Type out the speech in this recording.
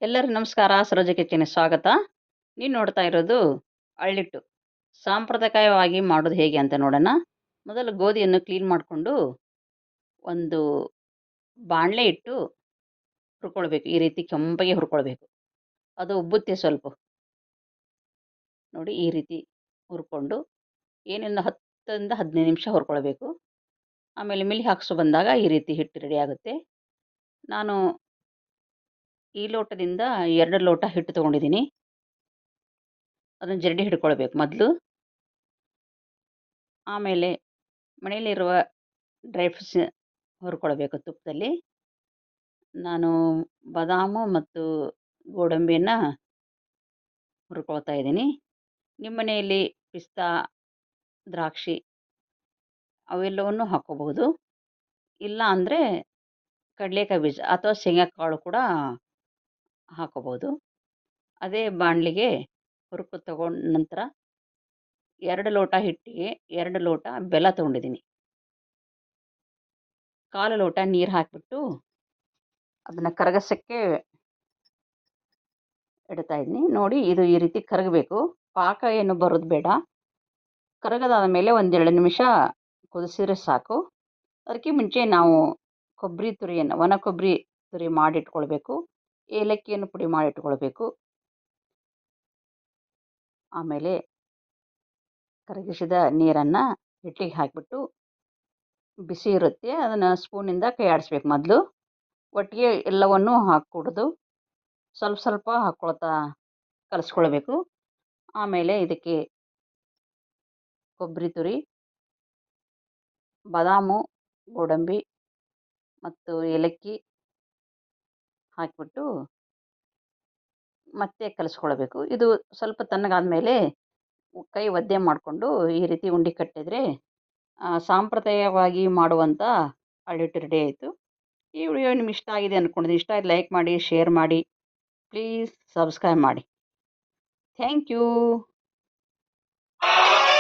ಎಲ್ಲರಿಗೂ ನಮಸ್ಕಾರ. ಸರೋಜ ಕಿಚನ್‌ಗೆ ಸ್ವಾಗತ. ನೀವು ನೋಡ್ತಾ ಇರೋದು ಅಳ್ಳಿಟ್ಟು. ಸಾಂಪ್ರದಾಯಿಕವಾಗಿ ಮಾಡೋದು ಹೇಗೆ ಅಂತ ನೋಡೋಣ. ಮೊದಲು ಗೋಧಿಯನ್ನು ಕ್ಲೀನ್ ಮಾಡಿಕೊಂಡು ಒಂದು ಬಾಣಲೆ ಇಟ್ಟು ಹುರ್ಕೊಳ್ಬೇಕು. ಈ ರೀತಿ ಕೆಂಪಗೆ ಹುರ್ಕೊಳ್ಬೇಕು. ಅದು ಉಬ್ಬುತ್ತೆ ಸ್ವಲ್ಪ. ನೋಡಿ ಈ ರೀತಿ ಹುರ್ಕೊಂಡು ಏನಿಲ್ಲ 10ರಿಂದ 15 ನಿಮಿಷ ಹುರ್ಕೊಳ್ಬೇಕು. ಆಮೇಲೆ ಮಿಲ್ ಹಾಕ್ಸೋ ಬಂದಾಗ ಈ ರೀತಿ ಹಿಟ್ಟು ರೆಡಿ ಆಗುತ್ತೆ. ನಾನು ಈ ಲೋಟದಿಂದ 2 ಲೋಟ ಹಿಟ್ಟು ತೊಗೊಂಡಿದ್ದೀನಿ. ಅದನ್ನು ಜರಡಿ ಹಿಡ್ಕೊಳ್ಬೇಕು ಮೊದಲು. ಆಮೇಲೆ ಮನೆಯಲ್ಲಿರುವ ಡ್ರೈ ಫ್ರೂಟ್ಸ್ ಹುರ್ಕೊಳ್ಬೇಕು ತುಪ್ಪದಲ್ಲಿ. ನಾನು ಬಾದಾಮು ಮತ್ತು ಗೋಡಂಬಿಯನ್ನು ಹುರ್ಕೊಳ್ತಾ ಇದ್ದೀನಿ. ನಿಮ್ಮ ಮನೆಯಲ್ಲಿ ಪಿಸ್ತಾ, ದ್ರಾಕ್ಷಿ ಅವೆಲ್ಲವನ್ನು ಹಾಕ್ಕೋಬಹುದು. ಇಲ್ಲ ಅಂದರೆ ಕಡಲೆಕಾಯಿ ಬೀಜ ಅಥವಾ ಶೇಂಗಾಕಾಳು ಕೂಡ ಹಾಕ್ಕೋಬೋದು. ಅದೇ ಬಾಣಲಿಗೆ ಹುರ್ಕೊ ತಗೊಂಡ ನಂತರ 2 ಲೋಟ ಹಿಟ್ಟಿಗೆ 2 ಲೋಟ ಬೆಲ್ಲ ತೊಗೊಂಡಿದ್ದೀನಿ. 1/4 ಲೋಟ ನೀರು ಹಾಕಿಬಿಟ್ಟು ಅದನ್ನು ಕರಗಿಸೋಕ್ಕೆ ಇಡ್ತಾ ಇದ್ದೀನಿ. ನೋಡಿ ಇದು ಈ ರೀತಿ ಕರಗಬೇಕು. ಪಾಕ ಏನು ಬರೋದು ಬೇಡ. ಕರಗದಾದ ಮೇಲೆ 1-2 ನಿಮಿಷ ಕುದಿಸಿದ್ರೆ ಸಾಕು. ಅದಕ್ಕೆ ಮುಂಚೆ ನಾವು ಕೊಬ್ಬರಿ ತುರಿಯನ್ನು ಒಣ ಕೊಬ್ಬರಿ ತುರಿ ಮಾಡಿಟ್ಕೊಳ್ಬೇಕು. ಏಲಕ್ಕಿಯನ್ನು ಪುಡಿ ಮಾಡಿಟ್ಕೊಳ್ಬೇಕು. ಆಮೇಲೆ ಕರಗಿಸಿದ ನೀರನ್ನು ಹಿಟ್ಟಿಗೆ ಹಾಕಿಬಿಟ್ಟು ಬಿಸಿ ಇರುತ್ತೆ, ಅದನ್ನು ಸ್ಪೂನಿಂದ ಕೈ ಆಡಿಸ್ಬೇಕು. ಮೊದಲು ಒಟ್ಟಿಗೆ ಎಲ್ಲವನ್ನೂ ಹಾಕ್ಕೊಡೋದು, ಸ್ವಲ್ಪ ಸ್ವಲ್ಪ ಹಾಕ್ಕೊಳ್ತಾ ಕಲಿಸ್ಕೊಳ್ಬೇಕು. ಆಮೇಲೆ ಇದಕ್ಕೆ ಕೊಬ್ಬರಿ ತುರಿ, ಬಾದಾಮು, ಗೋಡಂಬಿ ಮತ್ತು ಏಲಕ್ಕಿ ಹಾಕಿಬಿಟ್ಟು ಮತ್ತೆ ಕಲಿಸ್ಕೊಳ್ಬೇಕು. ಇದು ಸ್ವಲ್ಪ ತಣ್ಣಗಾದ ಮೇಲೆ ಕೈ ಒದ್ದೆ ಮಾಡಿಕೊಂಡು ಈ ರೀತಿ ಉಂಡೆ ಕಟ್ಟಿದರೆ ಸಾಂಪ್ರದಾಯಿಕವಾಗಿ ಮಾಡುವಂಥ ಅಳ್ಳಿಟ್ಟು ರೆಡಿ ಆಯಿತು. ಈ ವಿಡಿಯೋ ನಿಮ್ಗೆ ಇಷ್ಟ ಆಗಿದೆ ಅಂದ್ಕೊಂಡಿದ್ದೀನಿ. ಇಷ್ಟ ಆಯ್ತು ಲೈಕ್ ಮಾಡಿ, ಶೇರ್ ಮಾಡಿ, ಪ್ಲೀಸ್ ಸಬ್ಸ್ಕ್ರೈಬ್ ಮಾಡಿ. Thank you.